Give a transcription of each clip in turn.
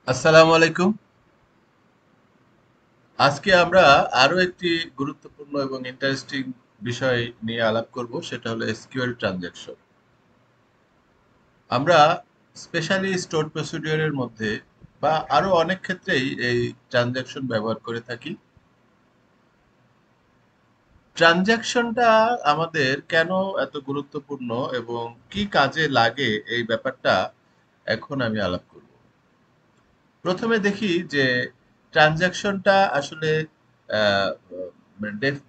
আসসালামু আলাইকুম। আজকে আমরা আরো একটি গুরুত্বপূর্ণ এবং ইন্টারেস্টিং বিষয় নিয়ে আলাপ করব, সেটা হলো এসকিউএল ট্রানজ্যাকশন। আমরা স্পেশালি স্টোর প্রসিডিওরের মধ্যে বা আরো অনেক ক্ষেত্রেই এই ট্রানজ্যাকশন ব্যবহার করে থাকি। ট্রানজ্যাকশনটা আমাদের কেন এত গুরুত্বপূর্ণ এবং কি কাজে লাগে এই ব্যাপারটা এখন আমি আলাপ করব। প্রথমে দেখি যে ট্রানজ্যাকশনটা আসলে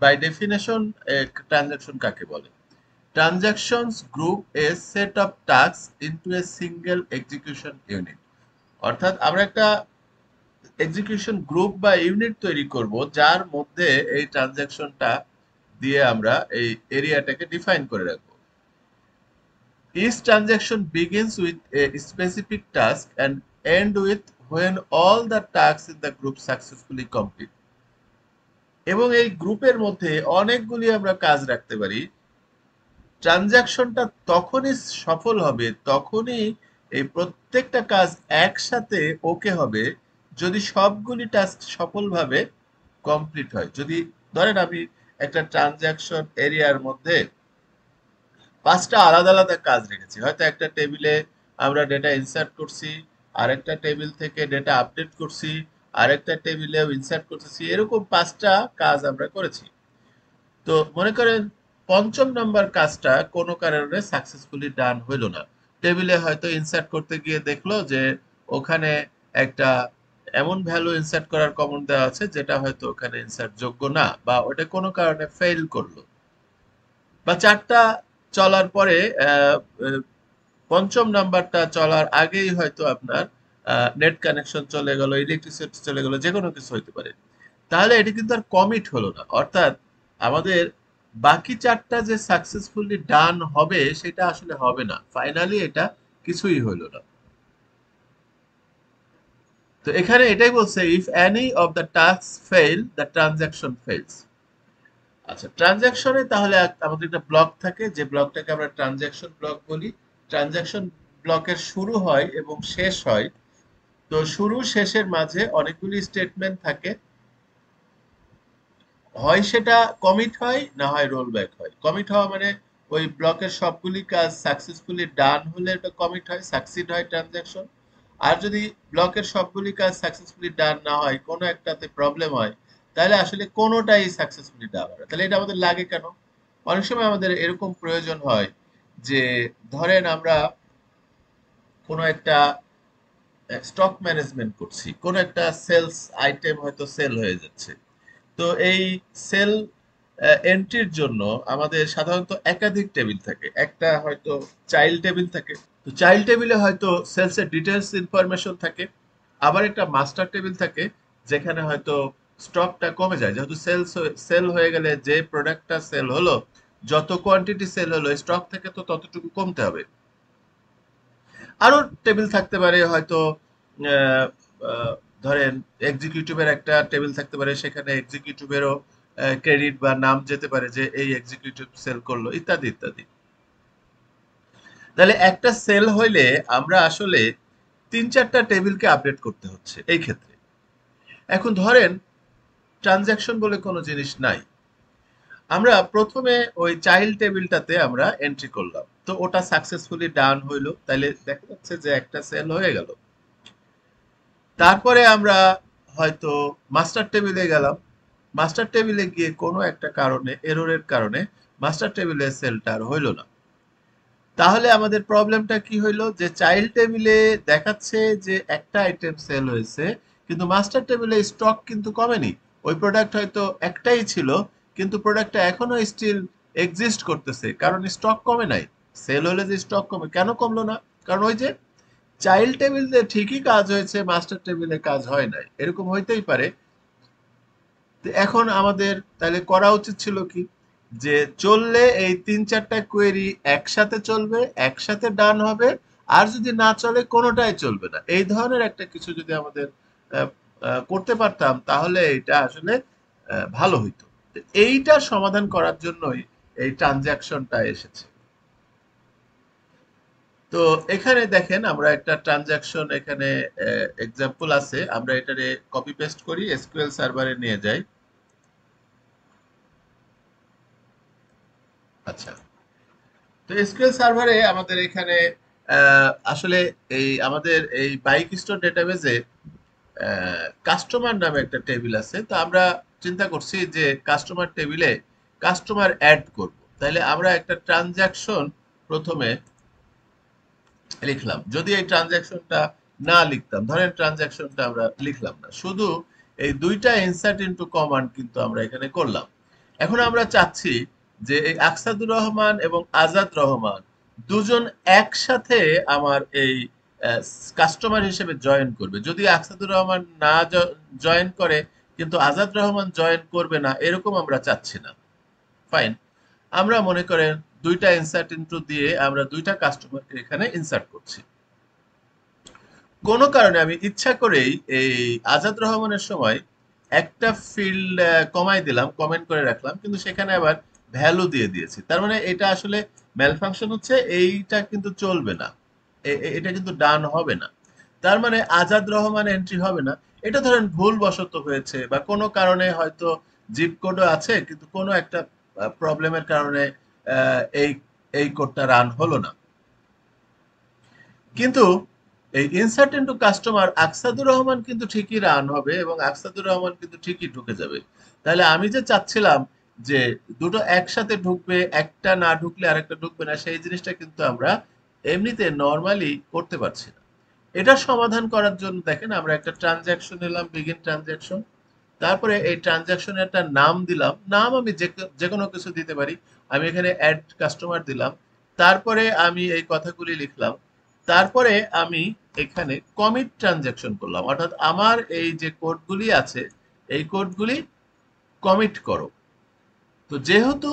বাই ডেফিনেশন ট্রানজ্যাকশন কাকে বলে। Transactions group A set of task into a single execution unit. অর্থাৎ আমরা একটা এক্সিকিউশন গ্রুপ বা ইউনিট তৈরি করব, যার মধ্যে এই ট্রানজ্যাকশনটা দিয়ে আমরা এই এরিয়াটাকে ডিফাইন করে রাখবো। Each transaction begins with a specific task and end with when all the tasks in the group successfully complete. এবং এই গ্রুপের মধ্যে অনেকগুলি আমরা কাজ রাখতে পারি। ট্রানজাকশনটা তখনই সফল হবে, তখনই এই প্রত্যেকটা কাজ একসাথে ওকে হবে, যদি সবগুলি টাস্ক সফলভাবে কমপ্লিট হয়। যদি ধরেন আমি একটা ট্রানজাকশন এরিয়ার মধ্যে পাঁচটা আলাদা আলাদা কাজ রেখেছি, হয়তো একটা টেবিলে আমরা ডেটা ইনসার্ট করছি, আরেকটা টেবিল থেকে ডেটা আপডেট করছি, আরেকটা টেবিলেও ইনসার্ট করতেছি, এরকম পাঁচটা কাজ আমরা করেছি। তো মনে করেন পঞ্চম নাম্বার কাজটা কোনো কারণে সাকসেসফুলি ডান হইলো না। টেবিলে হয়তো ইনসার্ট করতে গিয়ে দেখলো যে ওখানে একটা এমন ভ্যালু ইনসার্ট করার কমন দেওয়া আছে যেটা হয়তো ওখানে ইনসার্ট যোগ্য না, বা ওটা কোনো কারণে ফেল করলো। বা চারটা চলার পরে আহ, আহ, পঞ্চম নাম্বারটা চলার আগেই হয়তো আপনার নেট কানেকশন চলে গেল, ইলেকট্রিসিটি চলে গেল, যে কোনো কিছু হইতে পারে। তাহলে এটি কিন্তু আর কমিট হলো না, অর্থাৎ আমাদের বাকি চারটা যে সাকসেসফুলি ডান হবে সেটা আসলে হবে না, ফাইনালি এটা কিছুই হইলো না। তো এখানে এটাই বলছে, if any of the task fail the transaction fails. আচ্ছা, ট্রানজাকশনে তাহলে আমাদের একটা ব্লক থাকে, যে ব্লকটাকে আমরা ট্রানজাকশন ব্লক বলি। ট্রানজাকশন ব্লকের শুরু হয় এবং শেষ হয়। তো শুরু শেষের মাঝে অনেকগুলি স্টেটমেন্ট থাকে, হয় সেটা কমিট হয়, না হয় রোল ব্যাক হয়। কমিট হওয়া মানে ওই ব্লকের সবগুলি কাজ সাকসেসফুলি ডান হলে এটা কমিট হয়, সাকসিড হয় ট্রানজাকশন। আর যদি ব্লকের সবগুলি কাজ সাকসেসফুলি ডান না হয়, কোনো একটাতে প্রবলেম হয়, তাহলে আসলে কোনোটাই সাকসেসফুলি ডান হয় না। তাহলে এটা আমাদের লাগে কেন? অনেক সময় আমাদের এরকম প্রয়োজন হয় যে, ধরেন আমরা কোনো একটা স্টক ম্যানেজমেন্ট করছি, কোনো একটা সেলস আইটেম হয়তো সেল হয়ে যাচ্ছে। তো এই সেল এন্ট্রির জন্য আমাদের সাধারণত একাধিক টেবিল থাকে, একটা হয়তো চাইল্ড টেবিল থাকে। তো চাইল্ড টেবিলে হয়তো সেলস এর ডিটেলস ইনফরমেশন থাকে, আবার একটা মাস্টার টেবিল থাকে যেখানে হয়তো স্টকটা কমে যায়, যেহেতু সেল হয়ে গেলে যে প্রোডাক্টটা সেল হলো, যত কোয়ান্টিটি সেল হলো, স্টক থেকে তো ততটুকু কমতে হবে। আরো টেবিল থাকতে পারে হয়তো, আহ, আহ, ধরেন এক্সিকিউটিভের একটা টেবিল থাকতে পারে, সেখানে এক্সিকিউটিভেরও ক্রেডিট বা নাম যেতে পারে যে এই এক্সিকিউটিভ সেল করলো, ইত্যাদি ইত্যাদি। তাহলে একটা সেল হইলে আমরা আসলে তিন চারটা টেবিলকে আপডেট করতে হচ্ছে এই ক্ষেত্রে। এখন ধরেন ট্রানজাকশন বলে কোনো জিনিস নাই, আমরা প্রথমে ওই চাইল্ড টেবিলটাতে আমরা এন্ট্রি করলাম, তো ওটা সাকসেসফুলি ডান হইলো, তাহলে দেখা যাচ্ছে যে একটা সেল হয়ে গেল। তারপরে আমরা হয়তো মাস্টার টেবিলে গেলাম, মাস্টার টেবিলে গিয়ে কোনো একটা কারণে, এররের কারণে মাস্টার টেবিলে সেলটা আর হইলো না। তাহলে আমাদের প্রবলেমটা কি হইলো, যে চাইল্ড টেবিলে দেখাচ্ছে যে একটা আইটেম সেল হয়েছে, কিন্তু মাস্টার টেবিলে স্টক কিন্তু কমেনি। ওই প্রোডাক্ট হয়তো একটাই ছিল, কিন্তু প্রোডাক্টটা এখনো স্টিল এক্সিস্ট করতেছে, কারণ স্টক কমে নাই। সেল হলে যে স্টক কমে, কেন কমলো না? কারণ ওই যে চাইল্ড টেবিলে ঠিকই কাজ হয়েছে, মাস্টার টেবিলে কাজ হয় নাই, এরকম হইতেই পারে। তো এখন আমাদের তাহলে করা উচিত ছিল কি, যে চললে এই তিন চারটা কোয়েরি একসাথে চলবে, একসাথে ডান হবে। আর যদি না চলে, কোনোটাই চলবে না, এই ধরনের একটা কিছু যদি আমাদের আহ, করতে পারতাম, তাহলে এটা আসলে ভালো হইতো। তো এইটার সমাধান করার জন্যই এই ট্রানজাকশনটা এসেছে। তো এখানে দেখেন আমরা একটা ট্রানজাকশন এখানে এক্সাম্পল আছে, আমরা এটারে কপি পেস্ট করি, এসকিউএল সার্ভারে নিয়ে যাই। আচ্ছা, তো এসকিউএল সার্ভারে আমাদের এখানে আসলে এই আমাদের এই বাইক স্টোর ডেটাবেজে কাস্টমার নামে একটা টেবিল আছে। তো আমরা চিন্তা করছি যে কাস্টমার টেবিলে কাস্টমার অ্যাড করব, তাহলে আমরা একটা ট্রানজাকশন প্রথমে লিখলাম। যদি এই ট্রানজাকশনটা না লিখতাম, ধরেন ট্রানজাকশনটা আমরা লিখলাম না, শুধু এই দুইটা ইনসার্ট ইনটু কমান্ড কিন্তু আমরা এখানে করলাম। এখন আমরা চাচ্ছি যে এই আকসাদুর রহমান এবং আজাদ রহমান দুজন একসাথে আমার এই কাস্টমার হিসেবে জয়েন করবে। যদি আকসাদুর রহমান না জয়েন করে কিন্তু আজাদ রহমান জয়েন করবে না, এরকম আমরা চাচ্ছি না। ফাইন, আমরা মনে করেন দুইটা ইনসার্ট ইনটু দিয়ে আমরা দুইটা কাস্টমারকে এখানে ইনসার্ট করছি। কোনো কারণে আমি ইচ্ছা করেই এই আজাদ রহমানের সময় একটা ফিল্ড কমাই দিলাম, কমেন্ট করে রাখলাম, কিন্তু সেখানে আবার ভ্যালু দিয়ে দিয়েছি। তার মানে এটা আসলে ম্যাল ফাংশন হচ্ছে, এইটা কিন্তু চলবে না, এটা কিন্তু ডান হবে না। তার মানে আজাদ রহমান এন্ট্রি হবে না। এটা ধরেন ভুল বশত হয়েছে বা কোনো কারণে হয়তো জিপ কোডও আছে, কিন্তু কোনো একটা প্রবলেমের কারণে এই এই কোডটা রান হলো না। কিন্তু এই ইনসার্ট ইনটু কাস্টমার আকসাদুর রহমান কিন্তু ঠিকই রান হবে এবং আকসাদুর রহমান কিন্তু ঠিকই ঢুকে যাবে। তাহলে আমি যে চাচ্ছিলাম যে দুটো একসাথে ঢুকবে, একটা না ঢুকলে আরেকটা ঢুকবে না, সেই জিনিসটা কিন্তু আমরা এমনিতে নর্মালি করতে পারছি না। এটা সমাধান করার জন্য দেখেন আমরা একটা ট্রানজাকশন নিলাম, বিগিন ট্রানজাকশন। তারপরে এই ট্রানজাকশনের একটা নাম দিলাম, নাম আমি যে কোনো কিছু দিতে পারি। আমি এখানে অ্যাড কাস্টমার দিলাম। তারপরে আমি এই কথাগুলি লিখলাম। তারপরে আমি এখানে কমিট ট্রানজাকশন করলাম, অর্থাৎ আমার এই যে কোডগুলি আছে এই কোডগুলি কমিট করো। তো যেহেতু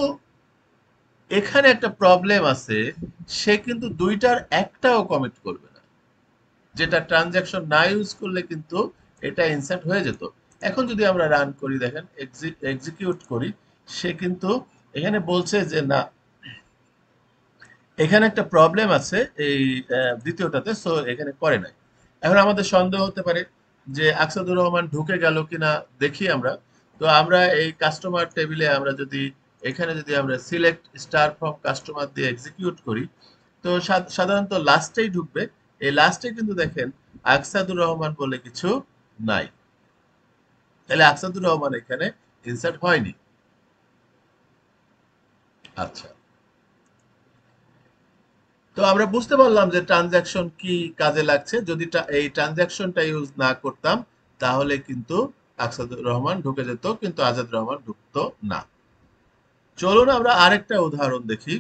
এখানে একটা প্রবলেম আছে, সে কিন্তু দুইটার একটাও কমিট করবে না, যেটা ট্রানজাকশন না ইউজ করলে কিন্তু এটা ইনসার্ট হয়ে যেত। এখন যদি আমরা রান করি, দেখেন এক্সিকিউট করি, সে কিন্তু এখানে বলছে যে না, এখানে একটা প্রবলেম আছে এই দ্বিতীয়টাতে, সো এখানে করে নাই। এখন আমাদের সন্দেহ হতে পারে যে আকসাদুর রহমান ঢুকে গেল কিনা, দেখি আমরা। তো আমরা এই কাস্টমার টেবিলে আমরা যদি এখানে যদি আমরা সিলেক্ট স্টার ফ্রম কাস্টমার দিয়ে এক্সিকিউট করি, তো সাধারণত লাস্টেই ঢুকবে। এই লাস্টে কিন্তু দেখেন আকসাদুর রহমান বলে কিছু নাই, তাহলে আকসাদুর রহমান এখানে ইনসার্ট হয়নি। আচ্ছা, তো আমরা বুঝতে পারলাম যে ট্রানজাকশন কি কাজে লাগছে। যদি এই ট্রানজাকশনটা ইউজ না করতাম তাহলে কিন্তু আকসাদুর রহমান ঢুকে যেত, কিন্তু আজাদ রহমান ঢুকতো না। চলুন আমরা আরেকটা উদাহরণ দেখি।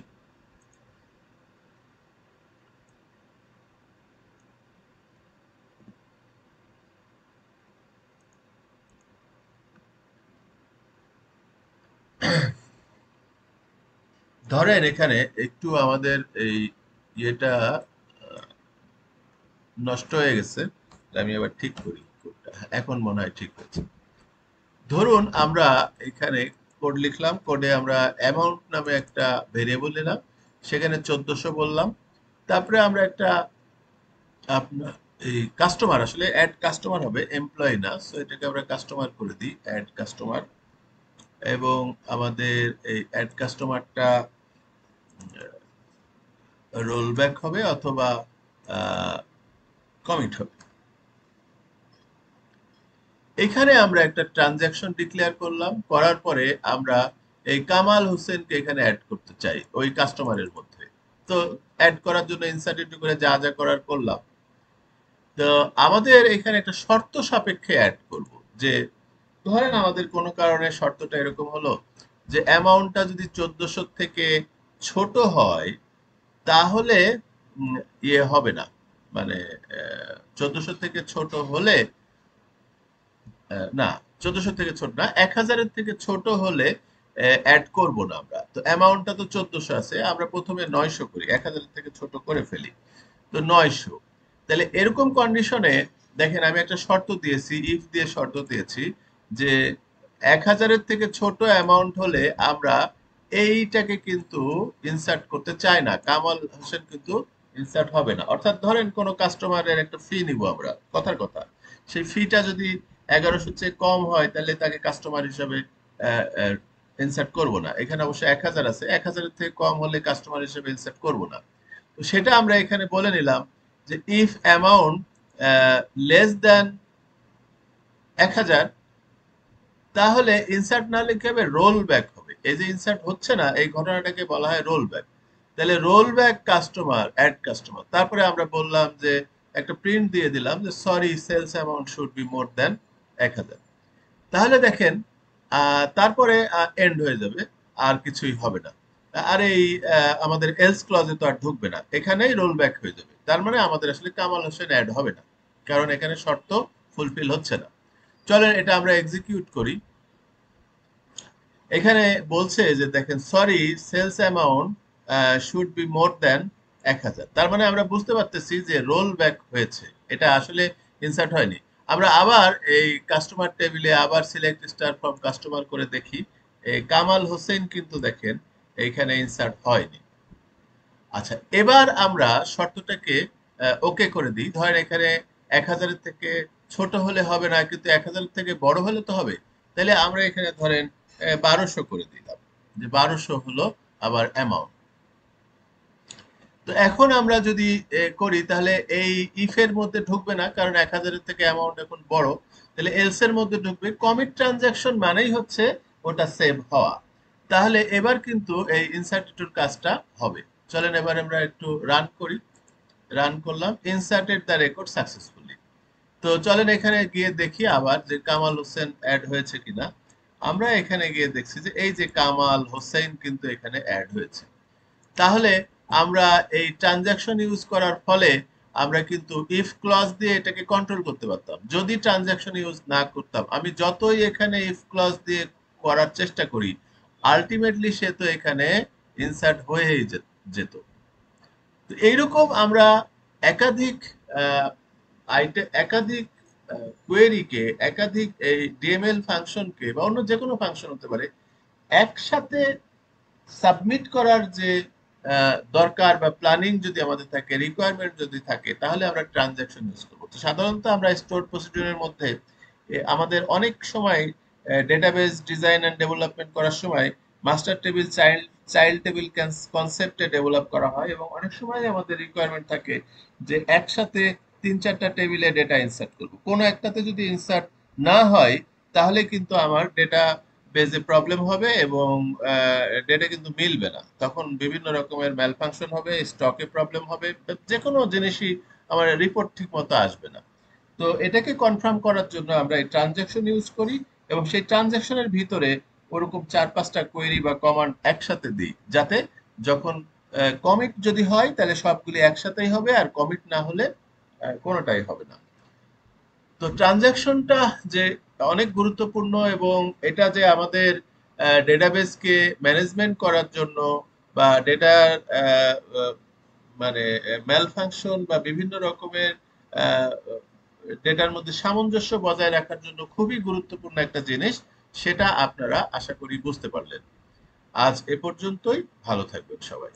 ধরেন এখানে একটু আমাদের এই ইয়েটা নষ্ট হয়ে গেছে, আমি আবার ঠিক করি কোডটা। এখন মনে হয় ঠিক হয়েছে। ধরুন আমরা এখানে কোড লিখলাম, কোডে আমরা অ্যামাউন্ট নামে একটা ভেরিয়েবল নিলাম, সেখানে 1400 বললাম। তারপরে আমরা একটা আপনার এই কাস্টমার, আসলে অ্যাড কাস্টমার হবে, এমপ্লয়ি না, সো এটাকে আমরা কাস্টমার করে দিই, অ্যাড কাস্টমার। এবং আমাদের এই অ্যাড কাস্টমারটা রোল ব্যাক হবে অথবা কমিট হবে। এখানে আমরা একটা ট্রানজাকশন ডিক্লেয়ার করলাম, করার পরে আমরা এই কামাল হোসেনকে এখানে অ্যাড করতে চাই ওই কাস্টমারের মধ্যে। তো অ্যাড করার জন্য ইনসার্ট ইনটু করে যা যা করার করলাম। তো আমাদের এখানে একটা শর্ত সাপেক্ষে অ্যাড করব, যে ধরেন আমাদের কোনো কারণে শর্তটা এরকম হলো যে অ্যামাউন্টটা যদি 1400 থেকে ছোট হয় তাহলে ইয়ে হবে না, মানে 1400 থেকে ছোট হলে না, 1400 থেকে ছোট না, 1000-এর থেকে ছোট হলে অ্যাড করব না আমরা। তো অ্যামাউন্টটা তো 1400 আছে, আমরা প্রথমে 900 করি, 1000-এর থেকে ছোট করে ফেলি। তো 900, তাহলে এরকম কন্ডিশনে দেখেন আমি একটা শর্ত দিয়েছি, ইফ দিয়ে শর্ত দিয়েছি যে 1000-এর থেকে ছোট অ্যামাউন্ট হলে আমরা এইটাকে কিন্তু ইনসার্ট করতে চাই না, কামাল হোসেন কিন্তু ইনসার্ট হবে না। অর্থাৎ ধরেন কোনো কাস্টমারের একটা ফি নিব আমরা, কথার কথা, সেই ফিটা যদি 1100 চেয়ে কম হয় তাহলে তাকে কাস্টমার হিসাবে ইনসার্ট করব না। এখানে অবশ্য 1000 আছে, 1000 এর থেকে কম হলে কাস্টমার হিসেবে ইনসার্ট করব না। তো সেটা আমরা এখানে বলে নিলাম যে ইফ অ্যামাউন্ট লেস দ্যান 1000, তাহলে ইনসার্ট না হলে কি হবে, রোল ব্যাক হবে। এই যে ইনসার্ট হচ্ছে না এই ঘটনাটাকে বলা হয় রোল ব্যাক। তাহলে roll back customer, add customer, তারপরে আমরা বললাম যে একটা প্রিন্ট দিয়ে দিলাম যে sorry sales amount should be more than 1000। তাহলে দেখেন তারপরে এন্ড হয়ে যাবে, আর কিছুই হবে না। আর এই আমাদের এলস ক্লজে তো আর ঢুকবে না, এখানেই রোল ব্যাক হয়ে যাবে। তার মানে আমাদের আসলে কামাল হোসেন অ্যাড হবে না, কারণ এখানে শর্ত ফুলফিল হচ্ছে না। চলেন এটা আমরা এক্সিকিউট করি। এখানে বলছে যে দেখেন sorry sales amount should be more than 1000। তার মানে আমরা বুঝতে পারতেছি যে রোল ব্যাক হয়েছে, এটা আসলে ইনসার্ট হয়নি। আমরা আবার এই কাস্টমার টেবিলে আবার সিলেক্ট স্টার ফ্রম কাস্টমার করে দেখি, এই কামাল হোসেন কিন্তু দেখেন এইখানে ইনসার্ট হয়নি। আচ্ছা, এবার আমরা শর্তটাকে ওকে করে দিই। ধরেন এখানে 1000-এর থেকে ছোট হলে হবে না, কিন্তু 1000-এর থেকে বড় হলে তো হবে। তাহলে আমরা এখানে ধরেন 1200 করে দিলাম, যে 1200 হলো আবার অ্যামাউন্ট। তো এখন আমরা যদি করি তাহলে এই ইফ এর মধ্যে ঢুকবে না, কারণ 1000-এর থেকে অ্যামাউন্ট এখন বড়। তাহলে এলস এর মধ্যে ঢুকবে। কমিট ট্রানজাকশন মানেই হচ্ছে ওটা সেভ হওয়া। তাহলে এবার কিন্তু এই ইনসার্টেড কাজটা হবে। চলেন এবার আমরা একটু রান করি। রান করলাম, ইনসার্টেড দ্য রেকর্ড সাকসেসফুলি। তো চলেন এখানে গিয়ে দেখি আবার যে কামাল হোসেন অ্যাড হয়েছে কিনা। আমরা এখানে গিয়ে দেখছি যে এই যে কামাল হোসেন কিন্তু এখানে অ্যাড হয়েছে। তাহলে আমরা এই ট্রানজাকশন ইউজ করার ফলে আমরা কিন্তু ইফ ক্লজ দিয়ে এটাকে কন্ট্রোল করতে পারতাম। যদি ট্রানজাকশন ইউজ না করতাম, আমি যতই এখানে ইফ ক্লজ দিয়ে করার চেষ্টা করি, আলটিমেটলি সে তো এখানে ইনসার্ট হয়েই যেত। তো এইরকম আমরা একাধিক একাধিক কোয়েরিকে, একাধিক এই ডিএমএল ফাংশনকে বা অন্য যে কোনো ফাংশন হতে পারে, একসাথে সাবমিট করার যে দরকার বা প্ল্যানিং যদি আমাদের থাকে, রিকোয়ারমেন্ট যদি থাকে, তাহলে আমরা ট্রানজাকশন ইউজ করবো। তো সাধারণত আমরা স্টোর প্রসিডিউরের মধ্যে আমাদের অনেক সময় ডেটাবেস ডিজাইন এন্ড ডেভেলপমেন্ট করার সময় master table child child table কনসেপ্টে ডেভেলপ করা হয়, এবং অনেক সময় আমাদের রিকোয়ারমেন্ট থাকে যে একসাথে 3-4টা টেবিলে ডেটা ইনসার্ট করব। কোনো একটাতে যদি ইনসার্ট না হয় তাহলে কিন্তু আমার ডেটা বেজে প্রবলেম হবে, এবং ডেটা কিন্তু মিলবে না। তখন বিভিন্ন রকমের ম্যাল ফাংশন হবে, স্টকে প্রবলেম হবে, যে কোনো জিনিসই আমার রিপোর্ট ঠিক মতো আসবে না। তো এটাকে কনফার্ম করার জন্য আমরা এই ট্রানজাকশন ইউজ করি, এবং সেই ট্রানজাকশনের ভিতরে ওরকম 4-5টা কোয়েরি বা কমান্ড একসাথে দিই, যাতে যখন কমিট যদি হয় তাহলে সবগুলি একসাথেই হবে, আর কমিট না হলে কোনোটাই হবে না। তো ট্রানজাকশনটা যে অনেক গুরুত্বপূর্ণ, এবং এটা যে আমাদের ডেটাবেসকে ম্যানেজমেন্ট করার জন্য বা ডেটার মানে ম্যাল ফাংশন বা বিভিন্ন রকমের ডেটার মধ্যে সামঞ্জস্য বজায় রাখার জন্য খুবই গুরুত্বপূর্ণ একটা জিনিস, সেটা আপনারা আশা করি বুঝতে পারলেন। আজ এ পর্যন্তই। ভালো থাকবেন সবাই।